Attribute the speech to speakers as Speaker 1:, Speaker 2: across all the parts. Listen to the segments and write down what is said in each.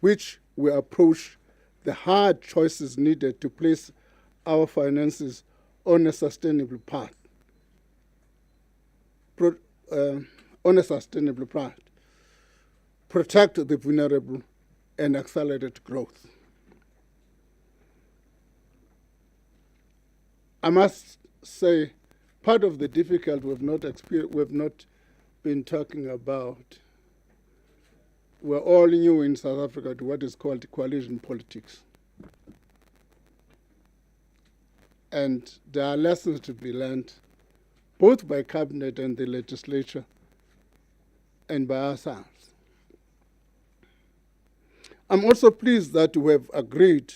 Speaker 1: which we approach the hard choices needed to place our finances on a sustainable path. Protect the vulnerable and accelerate growth. I must say, part of the difficulty we've not been talking about, we're all new in South Africa to what is called coalition politics. And there are lessons to be learned, both by cabinet and the legislature, and by ourselves. I'm also pleased that we have agreed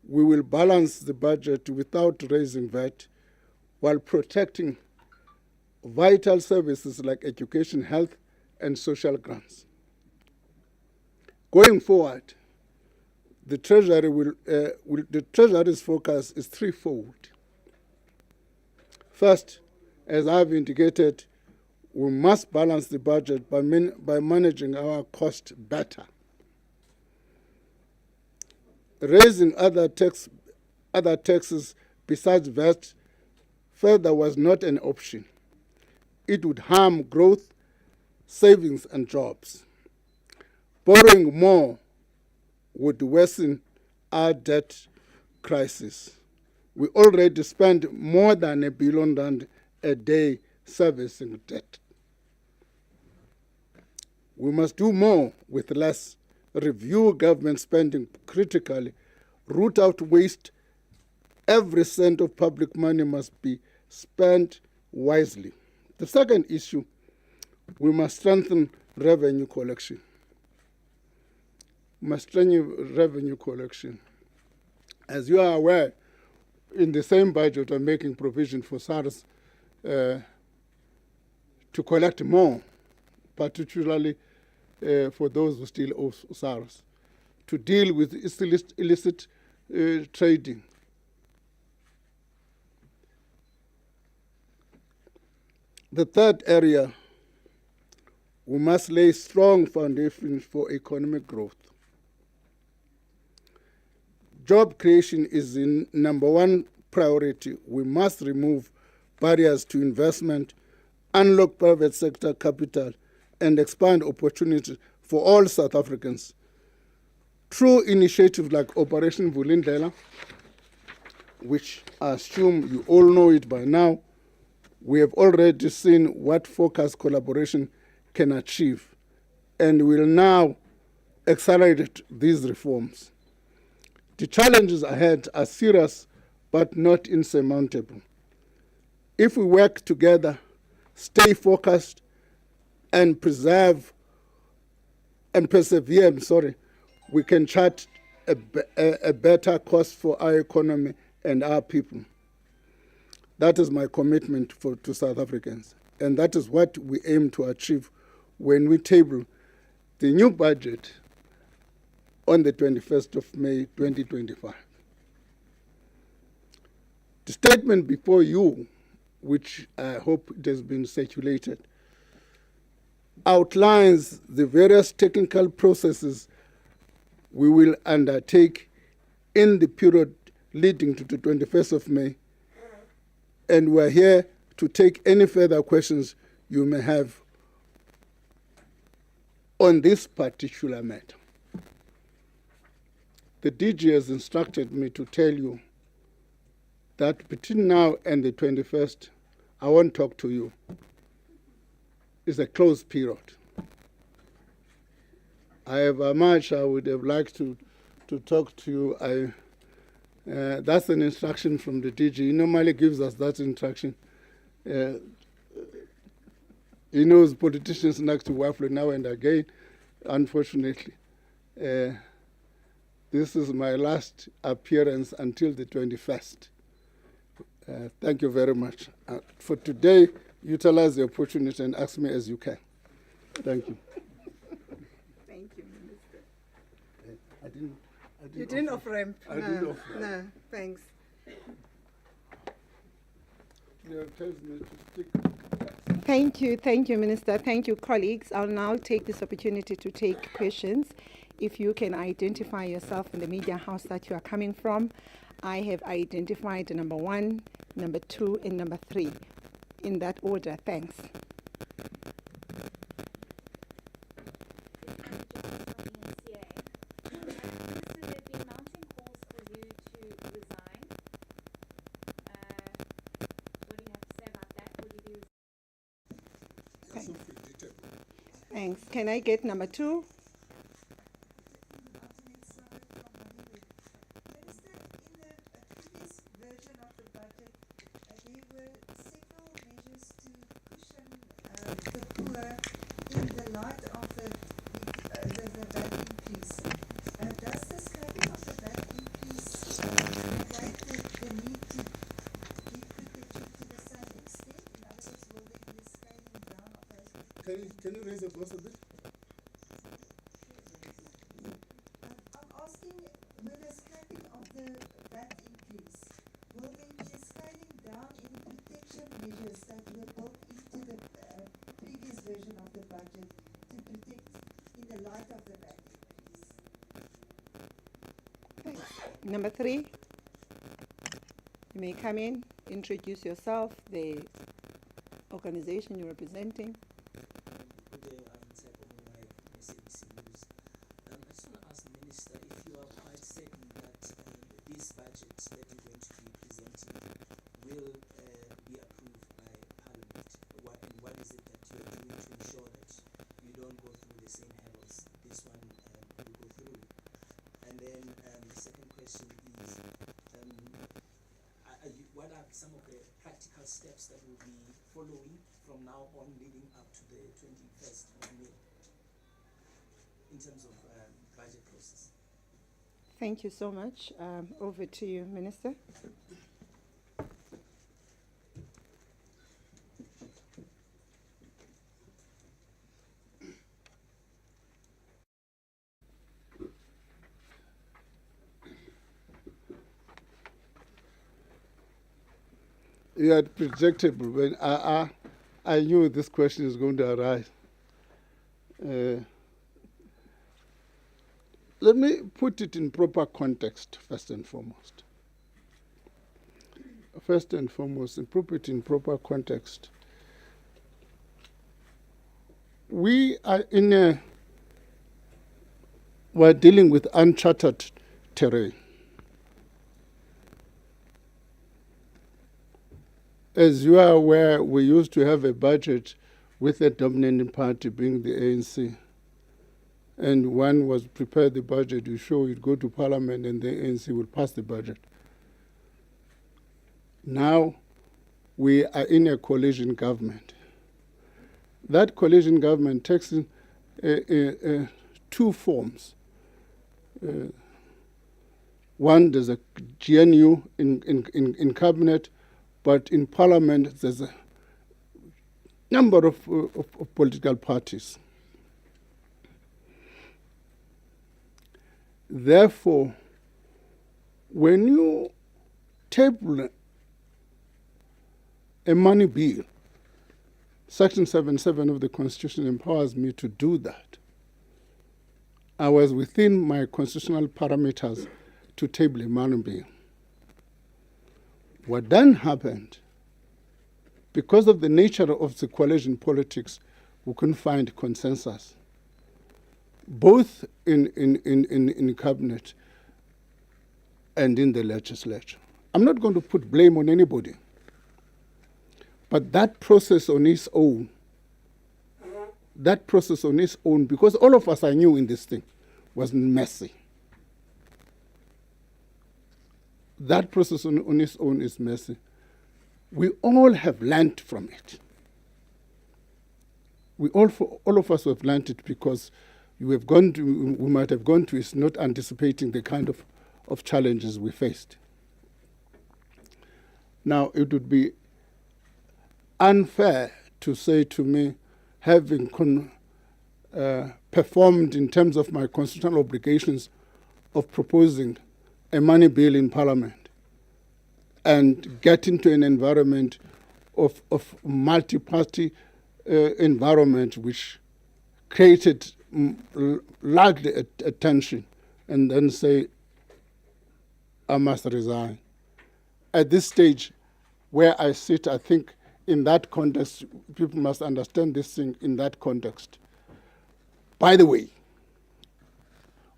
Speaker 1: we will balance the budget without raising VAT while protecting vital services like education, health, and social grants. Going forward, the Treasury's focus is threefold. First, as I've indicated, we must balance the budget by managing our cost better. Raising other taxes besides VAT further was not an option. It would harm growth, savings, and jobs. Borrowing more would worsen our debt crisis. We already spend more than R1 billion a day servicing debt. We must do more with less. Review government spending critically, root out waste. Every cent of public money must be spent wisely. The second issue, we must strengthen revenue collection. As you are aware, in the same budget, I'm making provision for SARS to collect more, particularly for those who still owe SARS, to deal with illicit trading. The third area, we must lay strong foundations for economic growth. Job creation is the number one priority. We must remove barriers to investment, unlock private sector capital, and expand opportunities for all South Africans. Through initiatives like Operation Vulindlela, which I assume you all know it by now, we have already seen what focused collaboration can achieve, and will now accelerate these reforms. The challenges ahead are serious but not insurmountable. If we work together, stay focused, and persevere, we can chart a better course for our economy and our people. That is my commitment to South Africans, and that is what we aim to achieve when we table the new budget on the 21st of May 2025. The statement before you, which I hope it has been circulated, outlines the various technical processes we will undertake in the period leading to the 21st of May, and we're here to take any further questions you may have on this particular matter. The DG has instructed me to tell you that between now and the 21st, I won't talk to you. It's a closed period. However much I would have liked to talk to you, that's an instruction from the DG. He normally gives us that instruction. He knows politicians like to waffle now and again, unfortunately. This is my last appearance until the 21st. Thank you very much. For today, utilize the opportunity and ask me as you can. Thank you.
Speaker 2: Thank you, Minister.
Speaker 1: I
Speaker 2: You didn't off ramp.
Speaker 1: didn't off ramp.
Speaker 2: No, thanks.
Speaker 1: Tells me to stick.
Speaker 2: Thank you, Minister. Thank you, colleagues. I'll now take this opportunity to take questions. if you can identify yourself in the media house that you are coming from. I have identified number 1, number 2, and number 3. In that order, thanks. Thanks. Can I get number 2?
Speaker 1: Can you raise your voice a bit?
Speaker 3: I'm asking, with the scrapping of the VAT increase, will there be a scaling down in the protection measures that were built into the previous version of the budget to protect in the light of the VAT increase?
Speaker 2: Thanks. Number 3. You may come in, introduce yourself, the organization you're representing.
Speaker 4: This budget that you're going to be presenting will be approved by Parliament. What is it that you're doing to ensure that you don't go through the same hurdles this one will go through? And then the second question is, what are some of the practical steps that will be following from now on leading up to the 21st of May in terms of budget process?
Speaker 2: Thank you so much. Over to you, Minister.
Speaker 1: You had predictable when I knew this question is going to arise. Let me put it in proper context, first and foremost. First and foremost, and put it in proper context. We are we're dealing with uncharted terrain. As you are aware, we used to have a budget with the dominating party being the ANC. And one was prepare the budget, you show it, go to Parliament, and the ANC will pass the budget. Now, we are in a coalition government. That coalition government takes in, two forms. One, there's a GNU in cabinet, but in Parliament, there's a number of political parties. Therefore, when you table a money bill, Section 77 of the Constitution empowers me to do that. I was within my constitutional parameters to table a money bill. What then happened, because of the nature of the coalition politics, we couldn't find consensus, both in cabinet and in the legislature. I'm not going to put blame on anybody, but that process on its own, because all of us I knew in this thing, was messy. That process on its own is messy. We all have learned from it. All of us have learned it because we might have gone to it not anticipating the kind of challenges we faced. Now, it would be unfair to say to me, having performed in terms of my constitutional obligations of proposing a money bill in Parliament and get into an environment of multi-party environment which created largely attention and then say, I must resign. At this stage, where I sit, I think in that context, people must understand this thing in that context. By the way,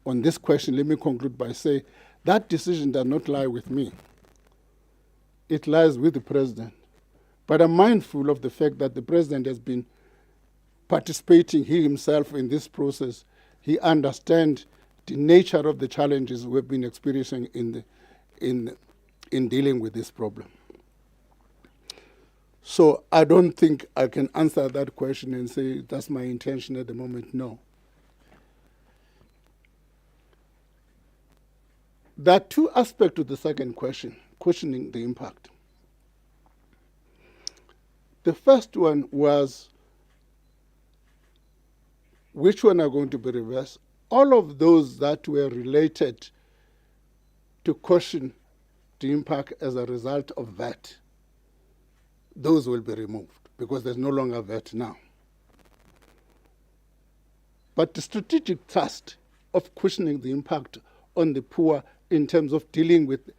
Speaker 1: on this question, let me conclude by saying that decision does not lie with me. It lies with the president. But I'm mindful of the fact that the president has been participating, he himself, in this process. He understands the nature of the challenges we've been experiencing in dealing with this problem. So I don't think I can answer that question and say that's my intention at the moment. No. There are two aspects to the second question, questioning the impact. The first one was, which one are going to be reversed? All of those that were related to question the impact as a result of VAT, those will be removed because there's no longer VAT now. But the strategic thrust of questioning the impact on the poor in terms of dealing with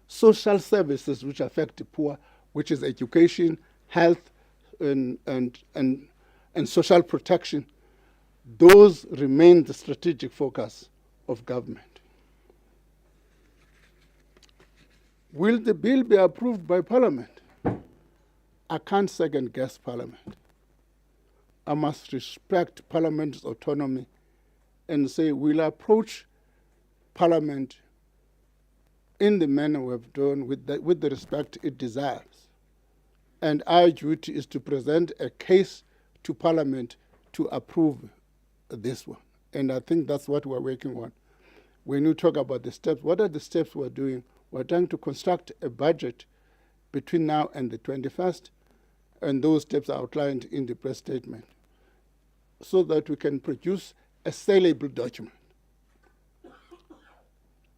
Speaker 1: social services which affect the poor, which is education, health, and social protection, those remain the strategic focus of government. Will the bill be approved by Parliament? I can't second guess Parliament. I must respect Parliament's autonomy and say we'll approach Parliament in the manner we've done with the respect it desires. And our duty is to present a case to Parliament to approve this one. And I think that's what we're working on. When you talk about the steps, what are the steps we're doing? We're trying to construct a budget between now and the 21st, and those steps are outlined in the press statement, so that we can produce a saleable document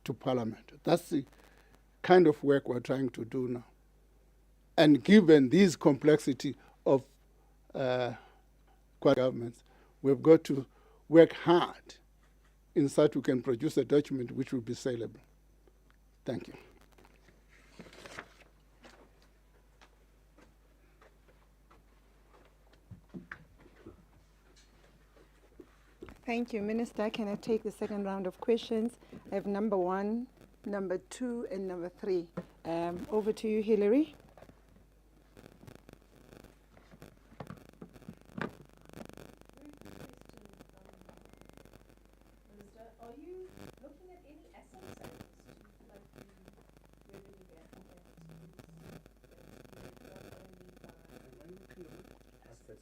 Speaker 1: to Parliament. That's the kind of work we're trying to do now. And given these complexity of governments, we've got to work hard in such we can produce a document which will be saleable. Thank you.
Speaker 2: Thank you, Minister. Can I take the second round of questions? I have number 1, number 2, and number 3. Over to you, Hillary.
Speaker 5: Minister, are you looking at any asset sales to like the revenue gap that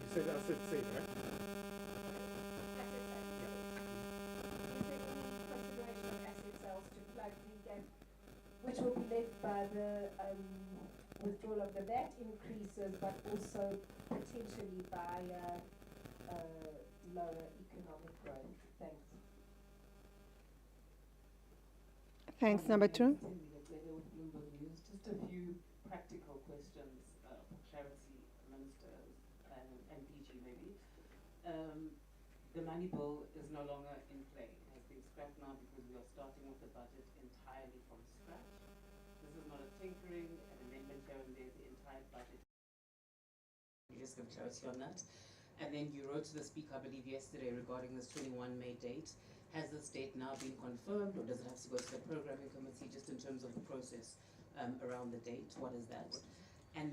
Speaker 1: You said asset sale, right?
Speaker 5: asset sales? Is there any consideration of asset sales to plug the gap, which will be led by the withdrawal of the VAT increases, but also potentially by lower economic growth? Thanks.
Speaker 2: Thanks. Number 2.
Speaker 6: Just a few practical questions for clarity, Minister and DG maybe. The money bill is no longer in play. It has been scrapped now because we are starting with the budget entirely from scratch. This is not a tinkering, an amendment here and there, the entire budget. Just give clarity on that. And then you wrote to the Speaker, I believe, yesterday regarding this 21 May date. Has this date now been confirmed, or does it have to go to the programming committee just in terms of the process around the date? What is that? And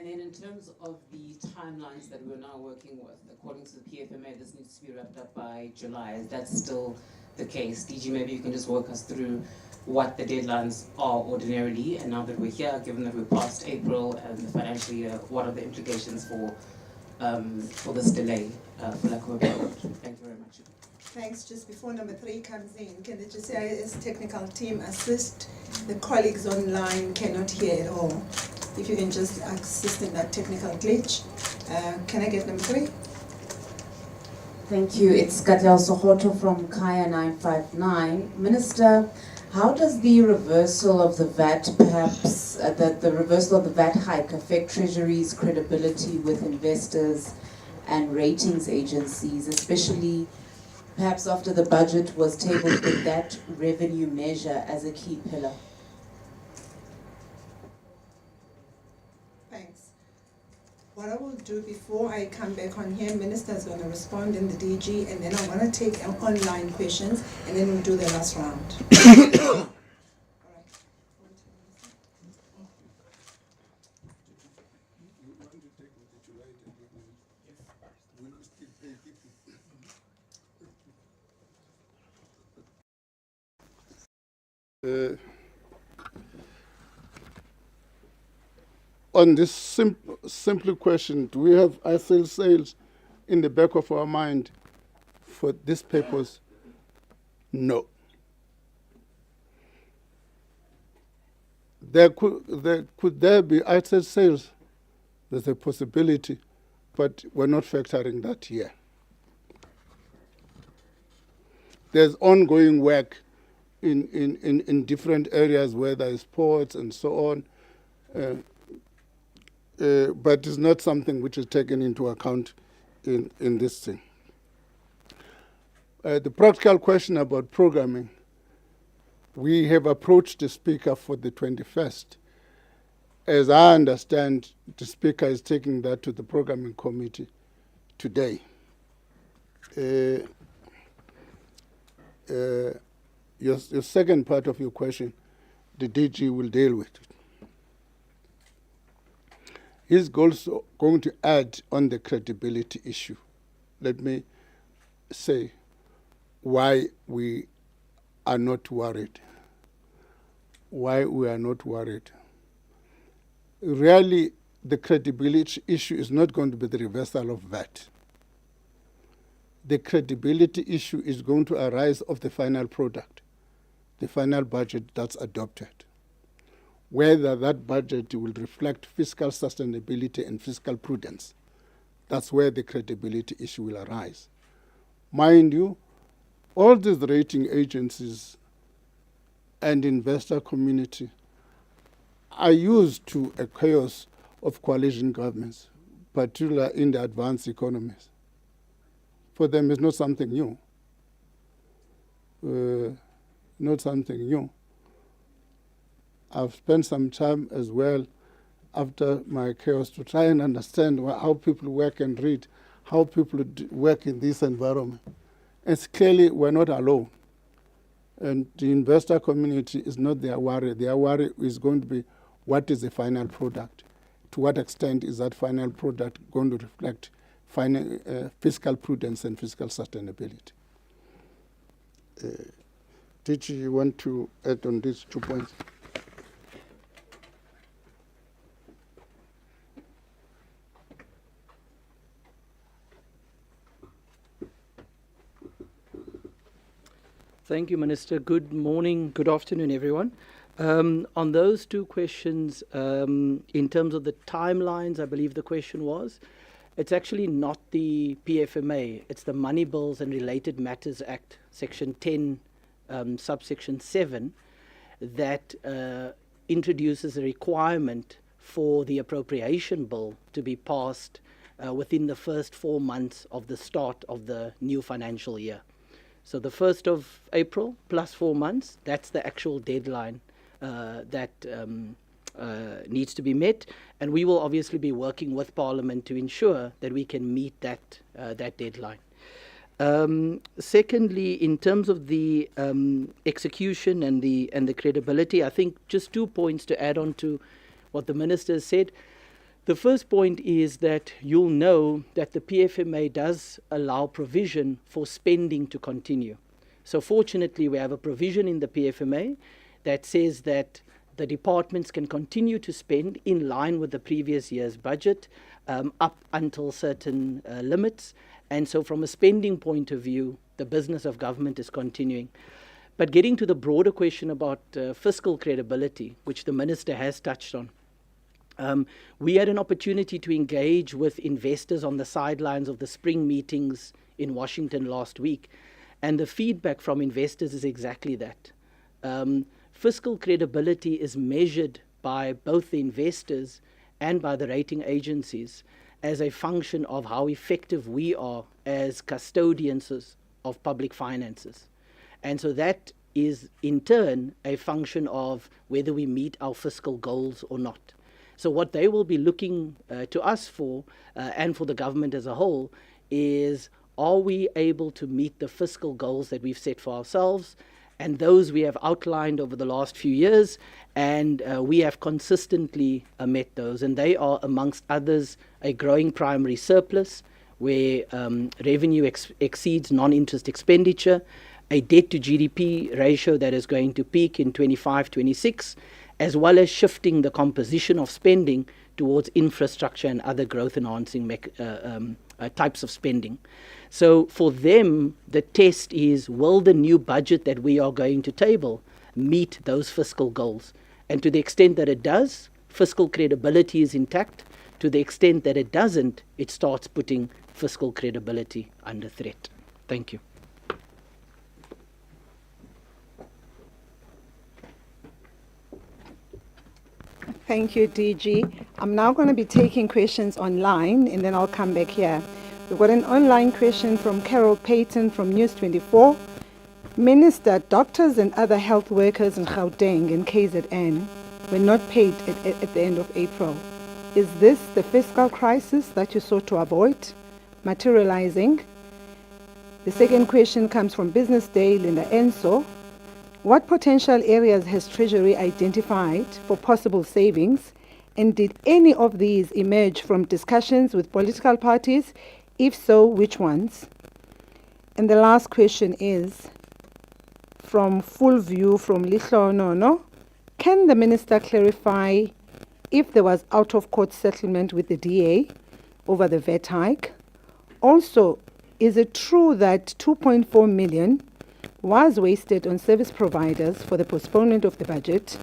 Speaker 6: then in terms of the timelines that we're now working with, according to the PFMA, this needs to be wrapped up by July. Is that still the case? DG, maybe you can just walk us through what the deadlines are ordinarily, and now that we're here, given that we're past April and the financial year, what are the implications for this delay, for lack of a better word? Thank you very much.
Speaker 3: Thanks. Just before number 3 comes in, can the GCIS technical team assist? The colleagues online cannot hear at all. If you can just assist in that technical glitch. Can I get number 3?
Speaker 7: Thank you. It's Katel Sohoto from Kaya 959. Minister, how does the reversal of the VAT, perhaps the reversal of the VAT hike affect Treasury's credibility with investors and ratings agencies, especially perhaps after the budget was tabled with that revenue measure as a key pillar?
Speaker 2: Thanks. What I will do before I come back on here, Minister is going to respond in the DG, and then I'm going to take online questions, and then we'll do the last round. All right.
Speaker 1: On this simple question, do we have ISIL sales in the back of our mind for this purpose? No. Could there be ISIL sales? There's a possibility, but we're not factoring that here. There's ongoing work in different areas where there is sports and so on, but it's not something which is taken into account in this thing. The practical question about programming, we have approached the Speaker for the 21st. As I understand, the Speaker is taking that to the Programming Committee today. Your second part of your question, the DG will deal with it. He's also going to add on the credibility issue. Let me say why we are not worried. Why we are not worried. Really, the credibility issue is not going to be the reversal of VAT. The credibility issue is going to arise of the final product, the final budget that's adopted. Whether that budget will reflect fiscal sustainability and fiscal prudence. That's where the credibility issue will arise. Mind you, all these rating agencies and investor community are used to a chaos of coalition governments, particularly in the advanced economies. For them, it's not something new. Not something new. I've spent some time as well after my chaos to try and understand how people work and read, how people work in this environment. It's clearly we're not alone. And the investor community is not their worry. Their worry is going to be what is the final product? To what extent is that final product going to reflect fiscal prudence and fiscal sustainability? Did you want to add on these 2 points?
Speaker 8: Thank you, Minister. Good morning, good afternoon, everyone. On those two questions, in terms of the timelines, I believe the question was, it's actually not the PFMA, it's the Money Bills and Related Matters Act, Section 10, subsection 7, that introduces a requirement for the appropriation bill to be passed within the first 4 months of the start of the new financial year. So the 1st of April plus 4 months, that's the actual deadline that needs to be met. And we will obviously be working with Parliament to ensure that we can meet that deadline. Secondly, in terms of the execution and the credibility, I think just 2 points to add on to what the Minister said. The first point is that you'll know that the PFMA does allow provision for spending to continue. So fortunately, we have a provision in the PFMA that says that the departments can continue to spend in line with the previous year's budget up until certain limits. And so from a spending point of view, the business of government is continuing. But getting to the broader question about fiscal credibility, which the Minister has touched on, we had an opportunity to engage with investors on the sidelines of the spring meetings in Washington last week. And the feedback from investors is exactly that. Fiscal credibility is measured by both the investors and by the rating agencies as a function of how effective we are as custodians of public finances. And so that is in turn a function of whether we meet our fiscal goals or not. So what they will be looking to us for, and for the government as a whole, is are we able to meet the fiscal goals that we've set for ourselves? And those we have outlined over the last few years, and we have consistently met those. And they are, amongst others, a growing primary surplus, where revenue exceeds non-interest expenditure, a debt to GDP ratio that is going to peak in 25-26, as well as shifting the composition of spending towards infrastructure and other growth-enhancing types of spending. So for them, the test is, will the new budget that we are going to table meet those fiscal goals? And to the extent that it does, fiscal credibility is intact. To the extent that it doesn't, it starts putting fiscal credibility under threat. Thank you.
Speaker 2: Thank you, DG. I'm now going to be taking questions online, and then I'll come back here. We've got an online question from Carol Payton from News 24. Minister, doctors and other health workers in Gauteng and KZN were not paid at the end of April. Is this the fiscal crisis that you sought to avoid materializing? The second question comes from Business Day, Linda Enso. What potential areas has Treasury identified for possible savings, and did any of these emerge from discussions with political parties? If so, which ones? And the last question is from Full View from Lihlonono. Can the minister clarify if there was out-of-court settlement with the DA over the VAT hike? Also, is it true that 2.4 million was wasted on service providers for the postponement of the budget?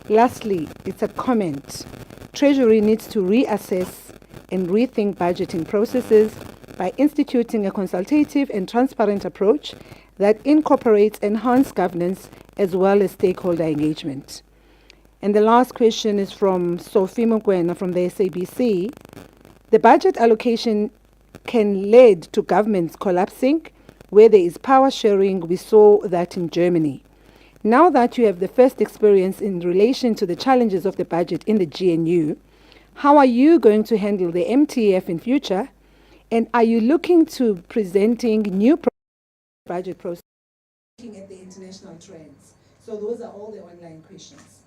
Speaker 2: Lastly, it's a comment. Treasury needs to reassess and rethink budgeting processes by instituting a consultative and transparent approach that incorporates enhanced governance as well as stakeholder engagement. And the last question is from Sophie Mokwena from the SABC. The budget allocation can lead to governments collapsing where there is power sharing. We saw that in Germany. Now that you have the first experience in relation to the challenges of the budget in the GNU, how are you going to handle the MTF in future? And are you looking to presenting new budget process? Looking at the international trends. So those are all the online questions.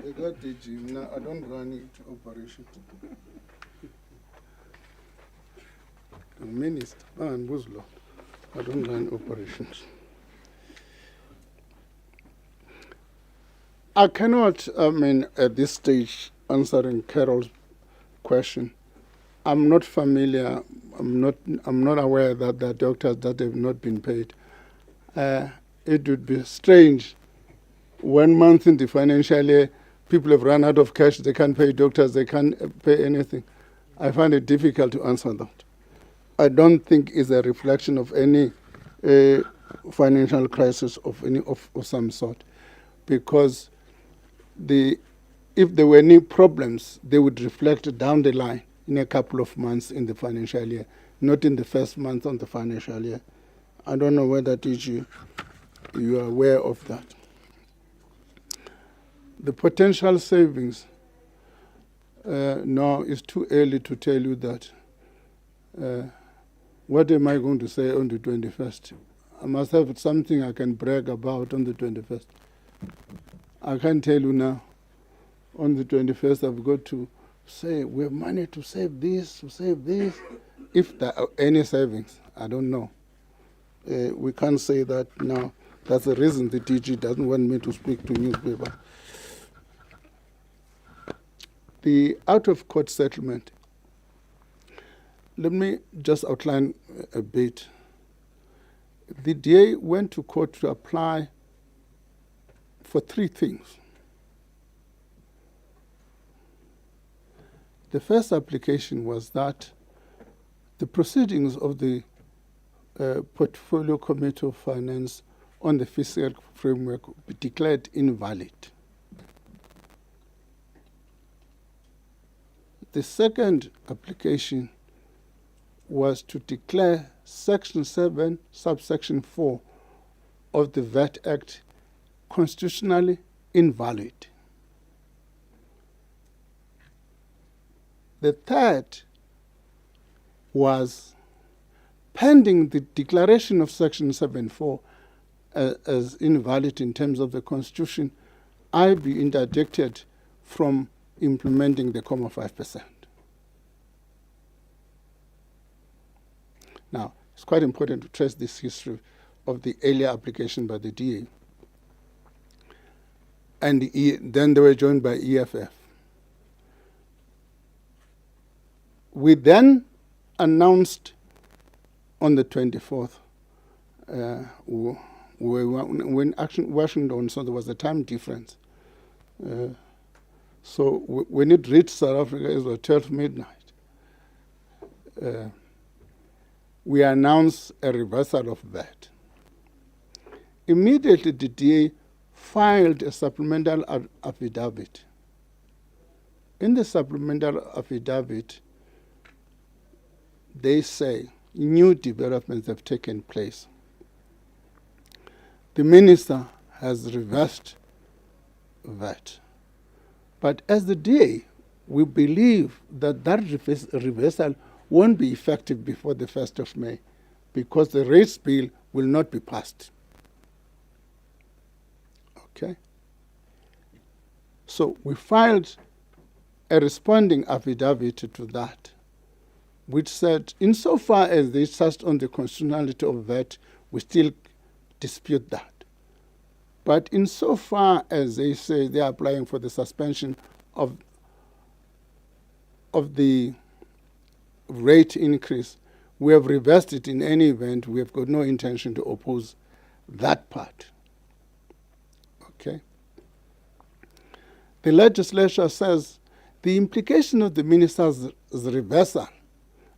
Speaker 1: I got the gym. Now I don't run it operation. The minister, and Buzlo, I don't run operations. I cannot, at this stage, answering Carol's question. I'm not familiar. I'm not aware that there are doctors that have not been paid. It would be strange. 1 month in the financial year, people have run out of cash. They can't pay doctors. They can't pay anything. I find it difficult to answer that. I don't think it's a reflection of any financial crisis of some sort, because if there were any problems, they would reflect down the line in a couple of months in the financial year, not in the first month of the financial year. I don't know whether you are aware of that. The potential savings, no, it's too early to tell you that. What am I going to say on the 21st? I must have something I can brag about on the 21st. I can't tell you now. On the 21st, I've got to say, we have money to save this, to save this. If there are any savings, I don't know. We can't say that now. That's the reason the DG doesn't want me to speak to newspaper. The out-of-court settlement, let me just outline a bit. The DA went to court to apply for 3 things. The first application was that the proceedings of the Portfolio Committee of Finance on the fiscal framework be declared invalid. The second application was to declare Section 7, subsection 4 of the VAT Act constitutionally invalid. The third was pending the declaration of Section 7.4 as invalid in terms of the Constitution, I be interdicted from implementing the 5%. Now, it's quite important to trace this history of the earlier application by the DA. And then they were joined by EFF. We then announced on the 24th, we were in Washington, so there was a time difference. So when it reached South Africa, it was 12 midnight. We announced a reversal of that. Immediately, the DA filed a supplemental affidavit. In the supplemental affidavit, they say new developments have taken place. The minister has reversed that. But as the DA, we believe that that reversal won't be effective before the 1st of May because the rates bill will not be passed. Okay? So we filed a responding affidavit to that, which said, insofar as they touched on the constitutionality of that, we still dispute that. But insofar as they say they are applying for the suspension of the rate increase, we have reversed it in any event. We have got no intention to oppose that part. Okay? The legislature says the implication of the minister's reversal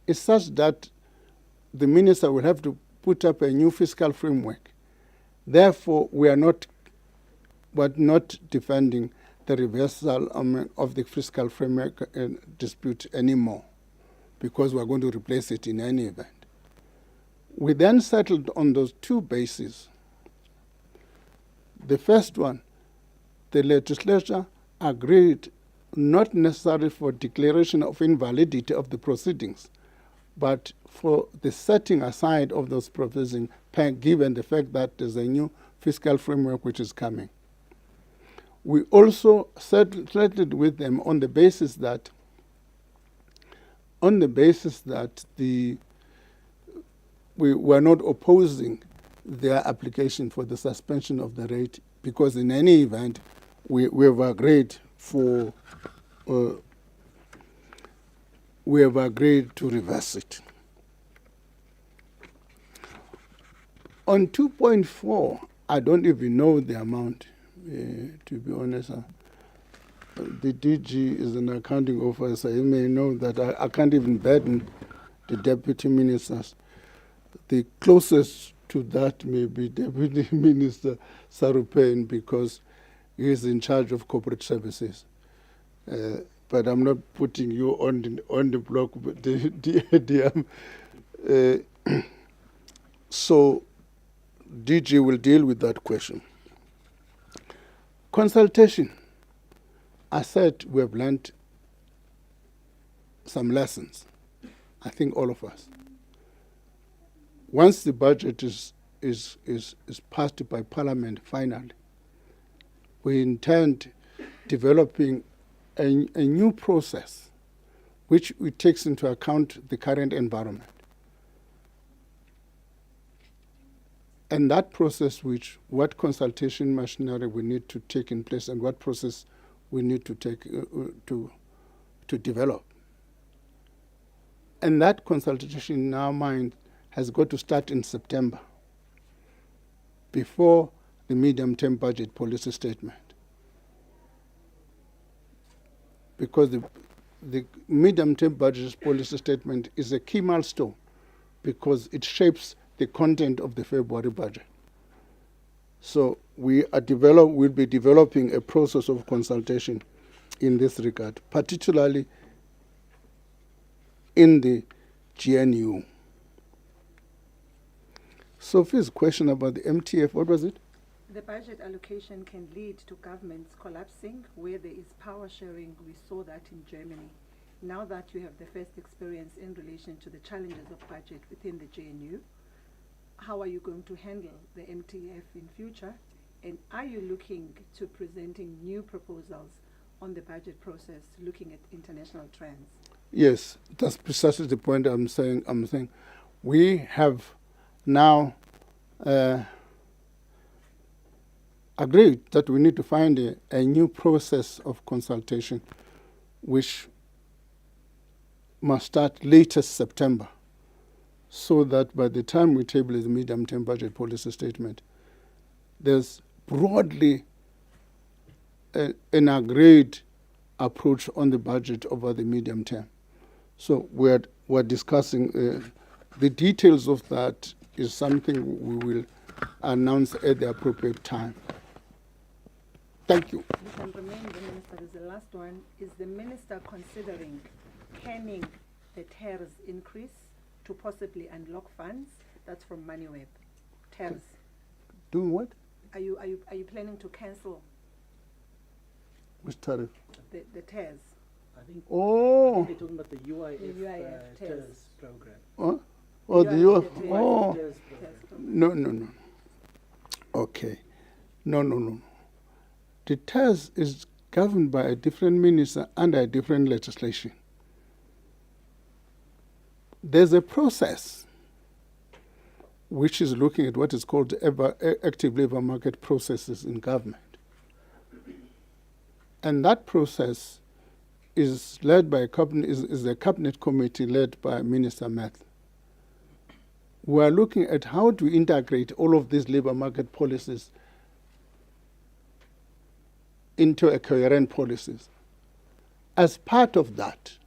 Speaker 1: is such that the minister will have to put up a new fiscal framework. Therefore, we are not defending the reversal of the fiscal framework dispute anymore because we are going to replace it in any event. We then settled on those two bases. The first one, the legislature agreed not necessarily for declaration of invalidity of the proceedings, but for the setting aside of those provisions, given the fact that there's a new fiscal framework which is coming. We also settled with them on the basis that we were not opposing their application for the suspension of the rate, because in any event we have agreed to reverse it. On 2.4, I don't even know the amount, to be honest. The DG is an accounting officer. You may know that I can't even burden the deputy ministers. The closest to that may be Deputy Minister Sarupen, because he is in charge of corporate services. But I'm not putting you on the block, but so DG will deal with that question. Consultation. I said we have learned some lessons. I think all of us. Once the budget is passed by Parliament finally, we intend developing a new process which takes into account the current environment. And that process, what consultation machinery we need to take in place and what process we need to take to develop. And that consultation in our mind has got to start in September, before the medium-term budget policy statement. Because the medium-term budget policy statement is a key milestone because it shapes the content of the February budget. So we'll be developing a process of consultation in this regard, particularly in the GNU. Sophie's question about the MTF, what was it?
Speaker 2: The budget allocation can lead to governments collapsing where there is power sharing. We saw that in Germany. Now that you have the first experience in relation to the challenges of budget within the GNU, how are you going to handle the MTF in future? And are you looking to presenting new proposals on the budget process, looking at international trends?
Speaker 1: Yes, that's precisely the point I'm saying. We have now agreed that we need to find a new process of consultation which must start latest September, so that by the time we table the medium-term budget policy statement, there's broadly an agreed approach on the budget over the medium term. So we're discussing the details of that is something we will announce at the appropriate time. Thank you.
Speaker 2: You can remain the minister. Is the last one. Is the minister considering canning the TERS increase to possibly unlock funds? That's from MoneyWeb. TERS.
Speaker 1: Doing what?
Speaker 2: Are you planning to cancel
Speaker 1: Which tariff?
Speaker 2: the TERS?
Speaker 8: I think
Speaker 1: Oh,
Speaker 8: they're talking about the UIF,
Speaker 2: The UIF
Speaker 8: TERS program.
Speaker 1: the
Speaker 2: You are
Speaker 1: UF.
Speaker 2: the TERS.
Speaker 1: Oh,
Speaker 8: TERS
Speaker 2: TERS
Speaker 8: program.
Speaker 2: program.
Speaker 1: no. Okay. No. The TERS is governed by a different minister under a different legislation. There's a process which is looking at what is called active labor market processes in government. And that process is led by is a cabinet committee led by Minister Math. We are looking at how to integrate all of these labor market policies into a coherent policies. As part of that,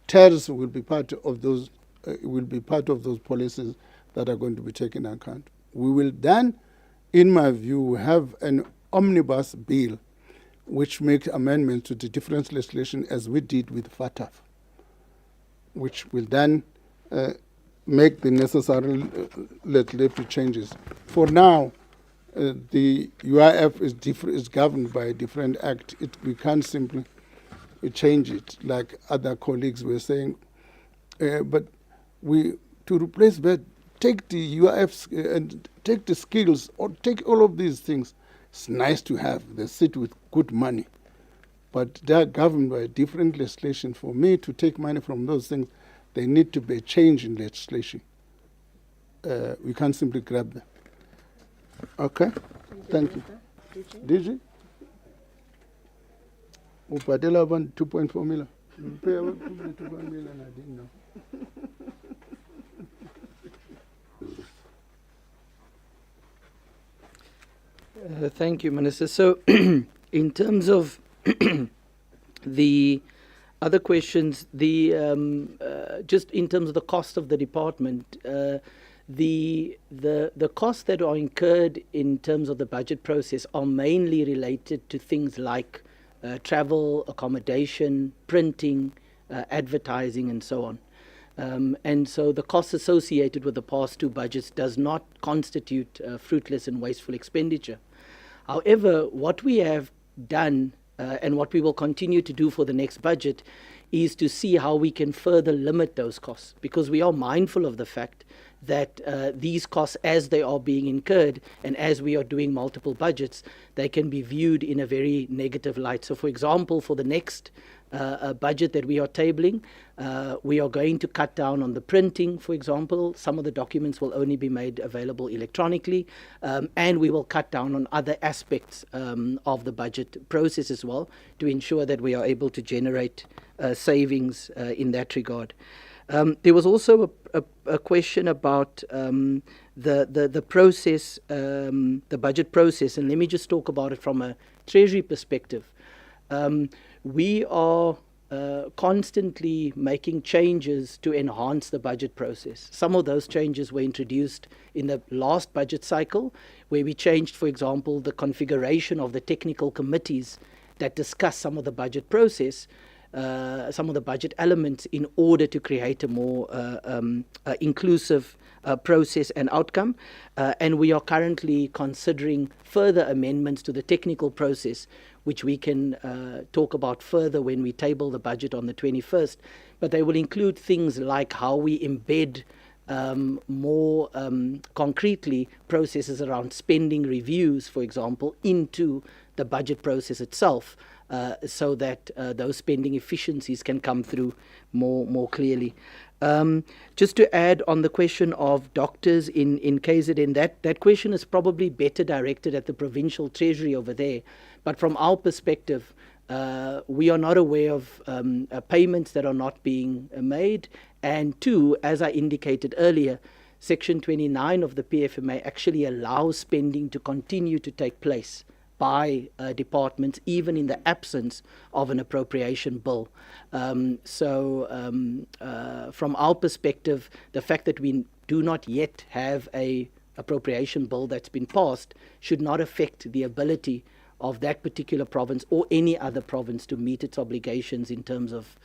Speaker 1: TERS will be part of those policies that are going to be taken into account. We will then, in my view, have an omnibus bill which makes amendments to the different legislation as we did with FATF, which will then make the necessary legislative changes. For now, the UIF is governed by a different act. We can't simply change it like other colleagues were saying. But to replace that, take the UIFs and take the skills or take all of these things. It's nice to have. They sit with good money. But they are governed by a different legislation. For me to take money from those things, they need to be a change in legislation. We can't simply grab them. Okay? Thank you. Did you? Upatela about 2.4 million. Pay about 2.1 million, I didn't know.
Speaker 8: Thank you, Minister. So, in terms of the other questions, just in terms of the cost of the department, the costs that are incurred in terms of the budget process are mainly related to things like travel, accommodation, printing, advertising, and so on. And so the costs associated with the past two budgets does not constitute fruitless and wasteful expenditure. However, what we have done and what we will continue to do for the next budget is to see how we can further limit those costs, because we are mindful of the fact that these costs, as they are being incurred and as we are doing multiple budgets, they can be viewed in a very negative light. So, for example, for the next budget that we are tabling, we are going to cut down on the printing, for example. Some of the documents will only be made available electronically, and we will cut down on other aspects of the budget process as well to ensure that we are able to generate savings in that regard. There was also a question about the process, the budget process, and let me just talk about it from a Treasury perspective. We are constantly making changes to enhance the budget process. Some of those changes were introduced in the last budget cycle, where we changed, for example, the configuration of the technical committees that discuss some of the budget process, some of the budget elements, in order to create a more inclusive process and outcome. And we are currently considering further amendments to the technical process, which we can talk about further when we table the budget on the 21st. But they will include things like how we embed more concretely processes around spending reviews, for example, into the budget process itself, so that those spending efficiencies can come through more clearly. Just to add on the question of doctors in KZN, that question is probably better directed at the provincial treasury over there. But from our perspective, we are not aware of payments that are not being made. And two, as I indicated earlier, Section 29 of the PFMA actually allows spending to continue to take place by departments, even in the absence of an appropriation bill. From our perspective, the fact that we do not yet have a appropriation bill that's been passed should not affect the ability of that particular province or any other province to meet its obligations in terms of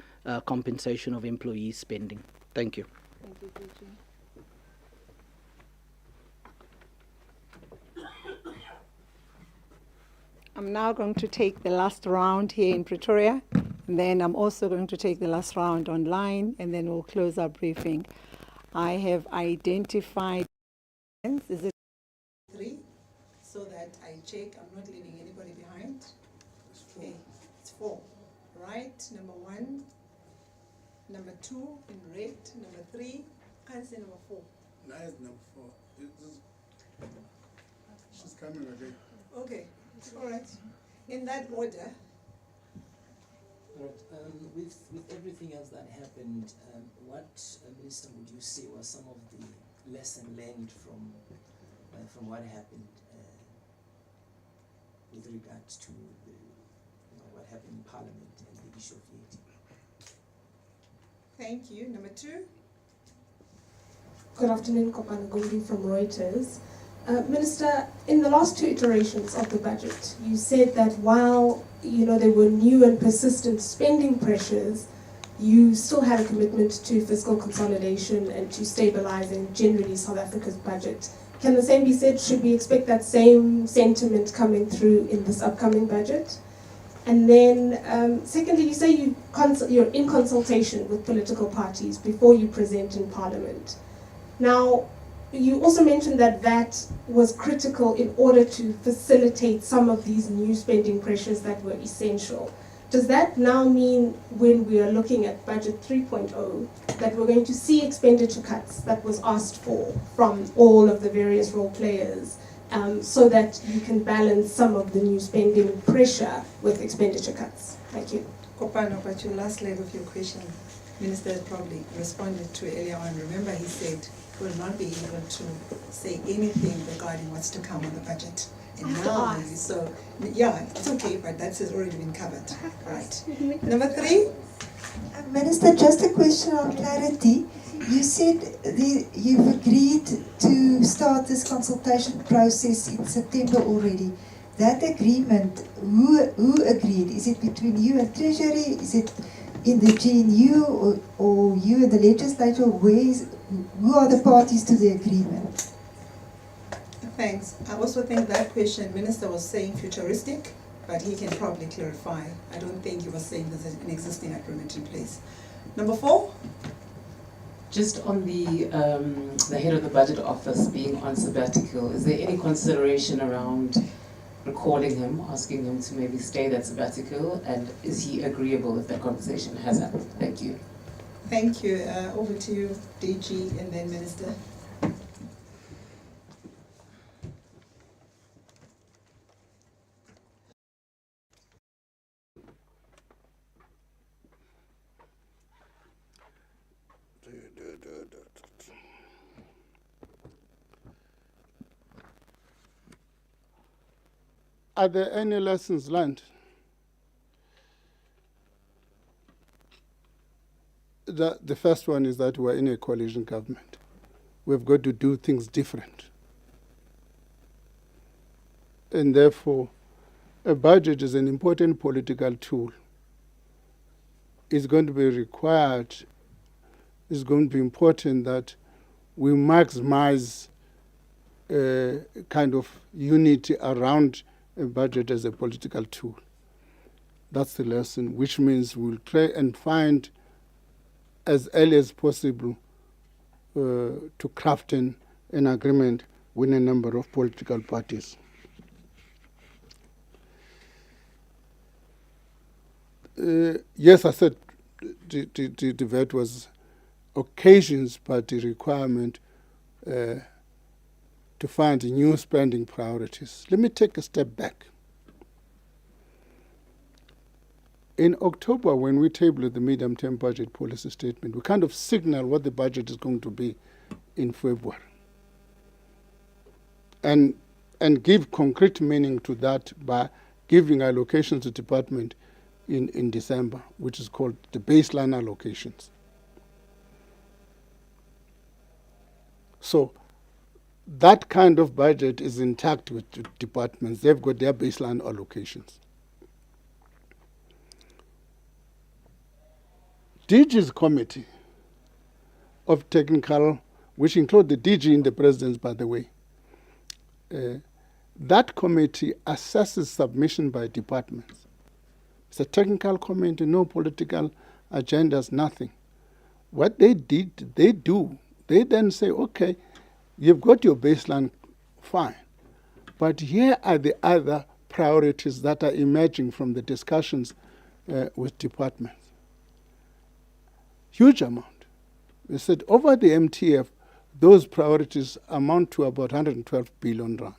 Speaker 8: compensation of employees' spending. Thank you.
Speaker 2: Thank you, DG. I'm now going to take the last round here in Pretoria, and then I'm also going to take the last round online, and then we'll close our briefing. I have identified, is it
Speaker 3: 3, so that I check I'm not leaving anybody behind. Okay, it's 4. Right, number 1, number 2 in red, number 3, can't say number 4.
Speaker 1: Nice number 4. She's coming again.
Speaker 3: Okay, all right. In that order.
Speaker 4: Right. With everything else that happened, what, Minister, would you say were some of the lessons learned from what happened with regards to what happened in Parliament and the issue of VAT?
Speaker 3: Thank you. Number 2.
Speaker 9: Good afternoon, Kopana Gumbi from Reuters. Minister, in the last 2 iterations of the budget, you said that while there were new and persistent spending pressures, you still had a commitment to fiscal consolidation and to stabilizing generally South Africa's budget. Can the same be said? Should we expect that same sentiment coming through in this upcoming budget? And then, secondly, you say you're in consultation with political parties before you present in Parliament. Now, you also mentioned that VAT was critical in order to facilitate some of these new spending pressures that were essential. Does that now mean, when we are looking at Budget 3.0, that we're going to see expenditure cuts that was asked for from all of the various role players, so that you can balance some of the new spending pressure with expenditure cuts? Thank you.
Speaker 3: Kopano, but your last leg of your question, Minister has probably responded to earlier on. Remember, he said he will not be able to say anything regarding what's to come on the budget. And now, so yeah, it's okay, but that's already been covered. Right. Number 3.
Speaker 10: Minister, just a question on clarity. You said you've agreed to start this consultation process in September already. That agreement, who agreed? Is it between you and Treasury? Is it in the GNU or you and the legislature? Who are the parties to the agreement?
Speaker 3: Thanks. I also think that question, Minister was saying futuristic, but he can probably clarify. I don't think he was saying there's an existing agreement in place. Number 4.
Speaker 6: Just on the head of the budget office being on sabbatical, is there any consideration around recalling him, asking him to maybe stay that sabbatical, and is he agreeable if that conversation has happened? Thank you.
Speaker 3: Thank you. Over to you, DG, and then Minister.
Speaker 1: Are there any lessons learned? The first one is that we're in a coalition government. We've got to do things different. And therefore, a budget is an important political tool. It's going to be required, it's going to be important that we maximize kind of unity around a budget as a political tool. That's the lesson, which means we'll try and find as early as possible to craft an agreement with a number of political parties. Yes, I said the VAT was occasions, but the requirement to find new spending priorities. Let me take a step back. In October, when we tabled the medium-term budget policy statement, we kind of signal what the budget is going to be in February, and give concrete meaning to that by giving allocations to department in December, which is called the baseline allocations. So that kind of budget is intact with the departments. They've got their baseline allocations. DG's committee of technical, which include the DG in the president's, by the way, that committee assesses submission by departments. It's a technical committee, no political agendas, nothing. What they then say, okay, you've got your baseline, fine, but here are the other priorities that are emerging from the discussions with departments. Huge amount. They said over the MTF, those priorities amount to about 112 billion rand.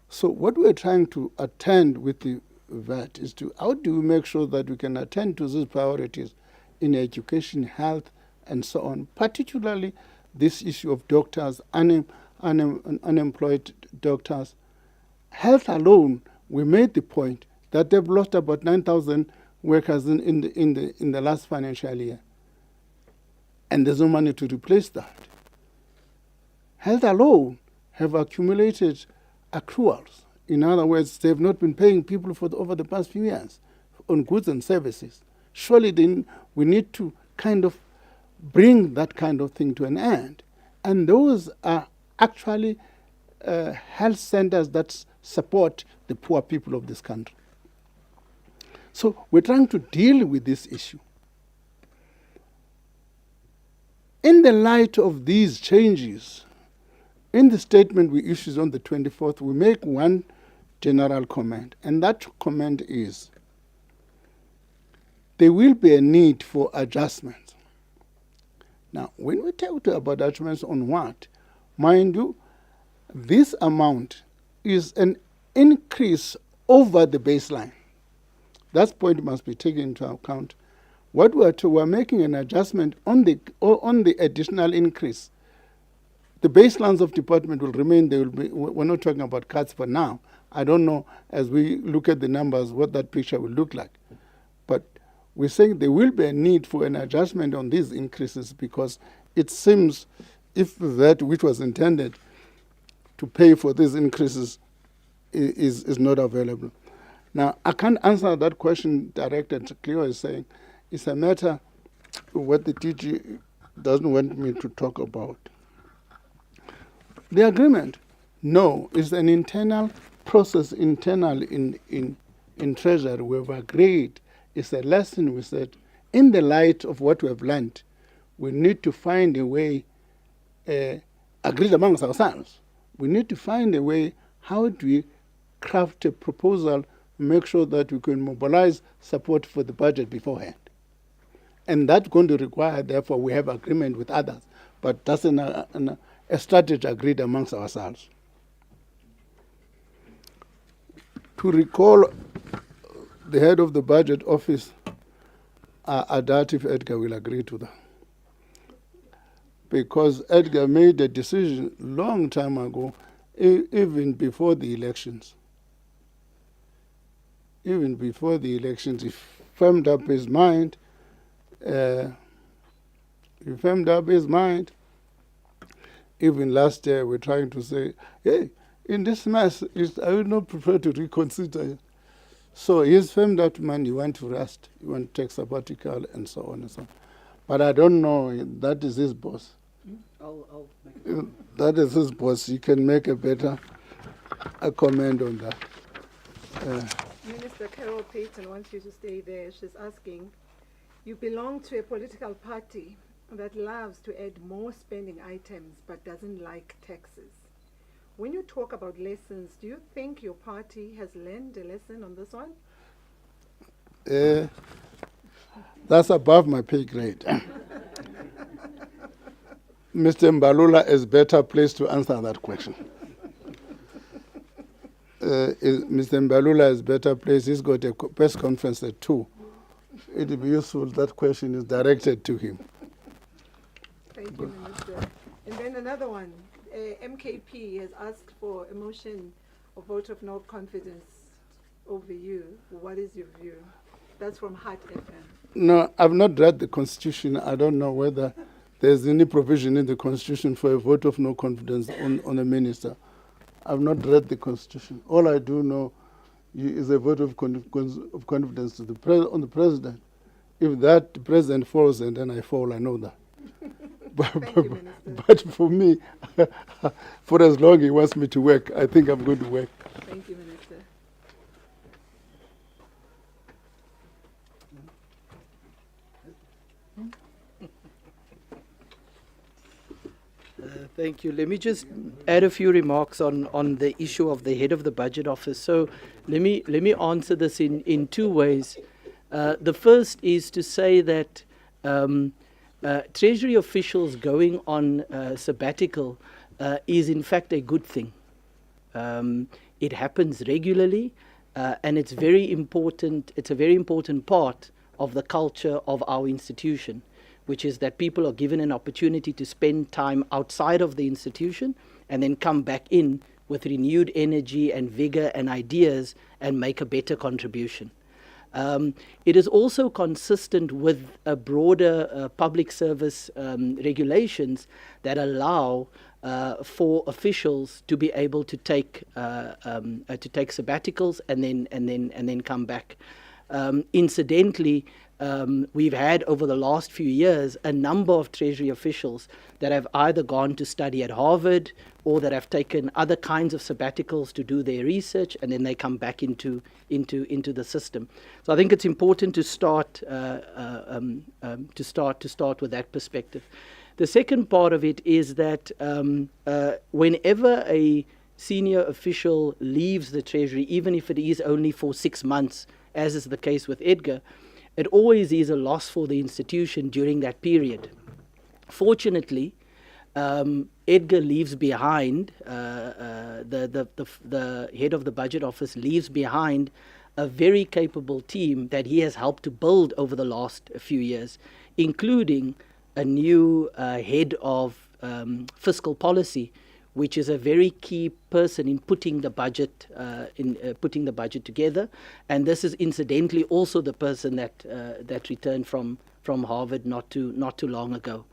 Speaker 1: So what we're trying to attend with the VAT is to how do we make sure that we can attend to these priorities in education, health, and so on, particularly this issue of doctors, unemployed doctors. Health alone, we made the point that they've lost about 9,000 workers in the last financial year, and there's no money to replace that. Health alone have accumulated accruals. In other words, they've not been paying people over the past few years on goods and services. Surely then we need to kind of bring that kind of thing to an end. And those are actually health centers that support the poor people of this country. So we're trying to deal with this issue. In the light of these changes, in the statement we issued on the 24th, we make one general comment, and that comment is there will be a need for adjustments. Now, when we talk about adjustments on what, mind you, this amount is an increase over the baseline. That point must be taken into account. What we're making an adjustment on the additional increase. The baselines of department will remain. We're not talking about cuts for now. I don't know, as we look at the numbers, what that picture will look like. But we're saying there will be a need for an adjustment on these increases because it seems if that which was intended to pay for these increases is not available. Now, I can't answer that question directly. Cleo is saying it's a matter what the DG doesn't want me to talk about. The agreement, no, is an internal process, internal in Treasury. We've agreed. It's a lesson we said, in the light of what we have learned, we need to find a way, agreed amongst ourselves, we need to find a way, how do we craft a proposal, make sure that we can mobilize support for the budget beforehand. And that's going to require, therefore, we have agreement with others, but that's a strategy agreed amongst ourselves. To recall the head of the budget office, I doubt if Edgar will agree to that. Because Edgar made a decision long time ago, even before the elections. even before the elections, he firmed up his mind. Even last year, we're trying to say, hey, in this mess, I would not prefer to reconsider. So he's firmed up mind, he went to rest, he went to take sabbatical, and so on and so on. But I don't know, that is his boss.
Speaker 8: I'll make
Speaker 1: That is his boss. He can make a better comment on that.
Speaker 2: Minister Carol Payton wants you to stay there. She's asking, you belong to a political party that loves to add more spending items but doesn't like taxes. When you talk about lessons, do you think your party has learned a lesson on this one?
Speaker 1: That's above my pay grade. Mr. Mbalula is better placed to answer that question. Mr. Mbalula is better placed. He's got a press conference at 2. It would be useful that question is directed to him.
Speaker 2: Thank you, Minister. And then another one. MKP has asked for a motion or vote of no confidence over you. What is your view? That's from Heart FM.
Speaker 1: No, I've not read the Constitution. I don't know whether there's any provision in the Constitution for a vote of no confidence on a minister. I've not read the Constitution. All I do know is a vote of confidence on the president. If that president falls and then I fall, I know that.
Speaker 2: Thank you, Minister.
Speaker 1: But for me, for as long he wants me to work, I think I'm going to work.
Speaker 2: Thank you, Minister.
Speaker 8: Thank you. Let me just add a few remarks on the issue of the head of the budget office. So let me answer this in 2 ways. The first is to say that Treasury officials going on sabbatical is in fact a good thing. It happens regularly, and it's very important. It's a very important part of the culture of our institution, which is that people are given an opportunity to spend time outside of the institution and then come back in with renewed energy and vigor and ideas and make a better contribution. It is also consistent with a broader public service regulations that allow for officials to be able to take sabbaticals and then come back. Incidentally, we've had over the last few years a number of Treasury officials that have either gone to study at Harvard or that have taken other kinds of sabbaticals to do their research, and then they come back into the system. So I think it's important to start with that perspective. The second part of it is that whenever a senior official leaves the Treasury, even if it is only for 6 months, as is the case with Edgar, it always is a loss for the institution during that period. Fortunately, Edgar leaves behind, the head of the budget office leaves behind a very capable team that he has helped to build over the last few years, including a new head of fiscal policy, which is a very key person in putting the budget together. And this is incidentally also the person that returned from Harvard not too long ago.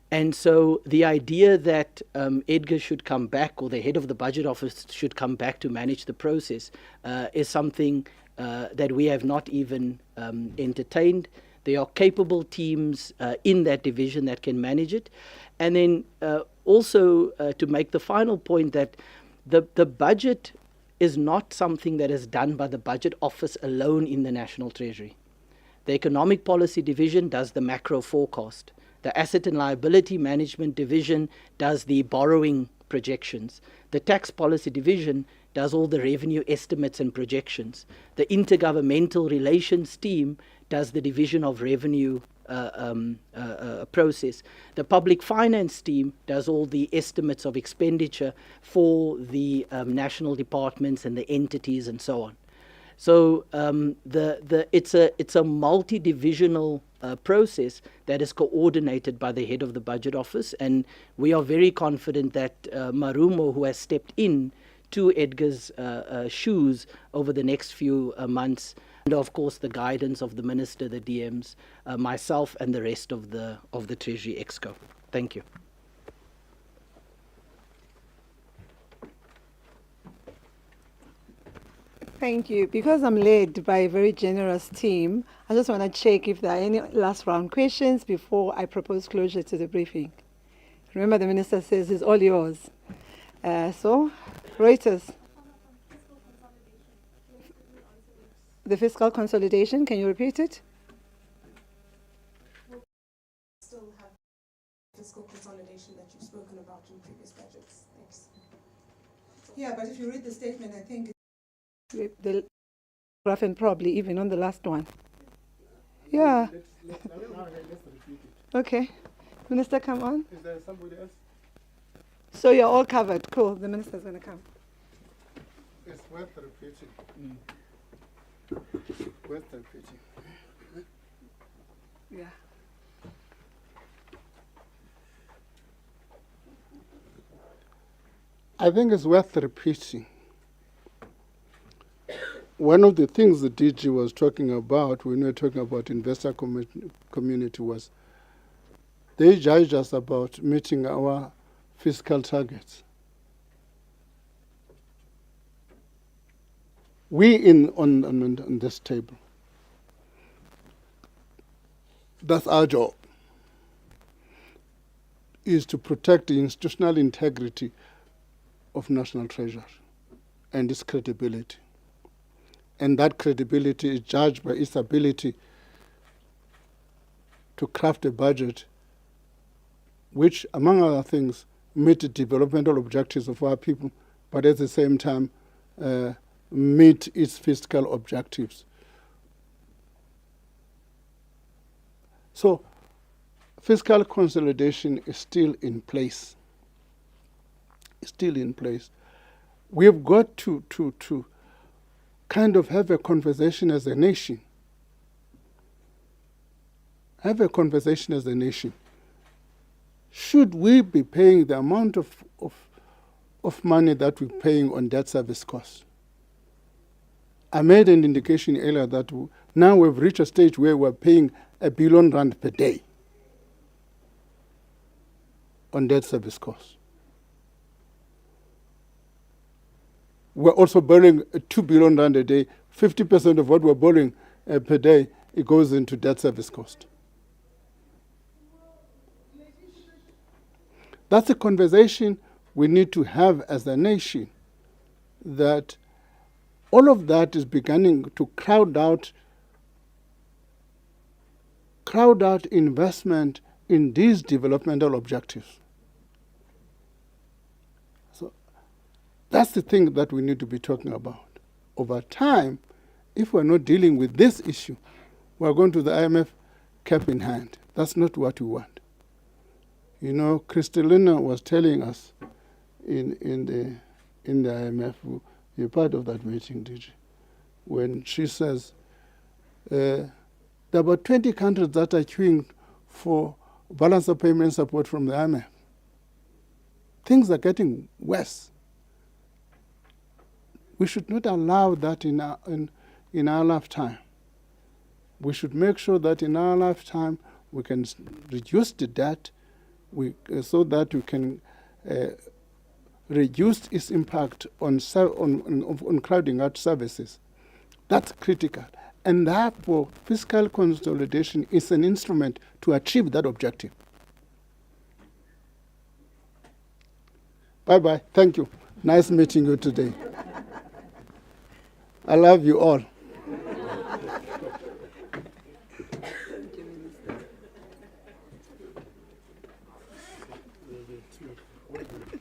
Speaker 8: And so the idea that Edgar should come back, or the head of the budget office should come back to manage the process, is something that we have not even entertained. There are capable teams in that division that can manage it. And then also to make the final point that the budget is not something that is done by the budget office alone in the National Treasury. The Economic Policy Division does the macro forecast. The Asset and Liability Management Division does the borrowing projections. The Tax Policy Division does all the revenue estimates and projections. The Intergovernmental Relations team does the division of revenue process. The Public Finance team does all the estimates of expenditure for the national departments and the entities and so on. So it's a multi-divisional process that is coordinated by the head of the budget office, and we are very confident that Marumo, who has stepped in to Edgar's shoes over the next few months. And of course, the guidance of the Minister, the DMs, myself, and the rest of the Treasury Exco. Thank you.
Speaker 2: Thank you. Because I'm led by a very generous team, I just want to check if there are any last round questions before I propose closure to the briefing. Remember, the Minister says it's all yours. So, Reuters. The fiscal consolidation, can you repeat it?
Speaker 9: Still have fiscal consolidation that you've spoken about in previous budgets. Thanks.
Speaker 3: Yeah, but if you read the statement, I think
Speaker 2: The graph and probably even on the last one. Yeah.
Speaker 1: Let's repeat it.
Speaker 2: Okay. Minister, come on.
Speaker 1: Is there somebody else?
Speaker 2: So you're all covered. Cool. The minister's going to come.
Speaker 1: It's worth repeating. Worth repeating.
Speaker 2: Yeah.
Speaker 1: I think it's worth repeating. One of the things the DG was talking about when we were talking about investor community was they judged us about meeting our fiscal targets. We on this table, that's our job, is to protect the institutional integrity of National Treasury and its credibility. And that credibility is judged by its ability to craft a budget which, among other things, meet the developmental objectives of our people, but at the same time meet its fiscal objectives. So fiscal consolidation is still in place. It's still in place. We have got to kind of have a conversation as a nation. Have a conversation as a nation. Should we be paying the amount of money that we're paying on debt service costs? I made an indication earlier that now we've reached a stage where we're paying R1 billion per day on debt service costs. We're also borrowing R2 billion a day. 50% of what we're borrowing per day, it goes into debt service cost. That's a conversation we need to have as a nation, that all of that is beginning to crowd out investment in these developmental objectives. So that's the thing that we need to be talking about. Over time, if we're not dealing with this issue, we're going to the IMF cap in hand. That's not what we want. You know, Kristalina was telling us in the IMF, you're part of that meeting, did you? When she says there are about 20 countries that are queuing for balance of payment support from the IMF. Things are getting worse. We should not allow that in our lifetime. We should make sure that in our lifetime we can reduce the debt, so that we can reduce its impact on crowding out services. That's critical. And therefore, fiscal consolidation is an instrument to achieve that objective. Bye-bye. Thank you. Nice meeting you today. I love you all.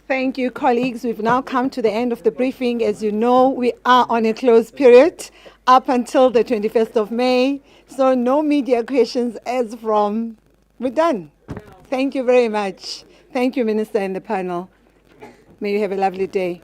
Speaker 2: Thank you, colleagues. We've now come to the end of the briefing. As you know, we are on a closed period up until the 21st of May. So no media questions as from, we're done. Thank you very much. Thank you, Minister and the panel. May you have a lovely day.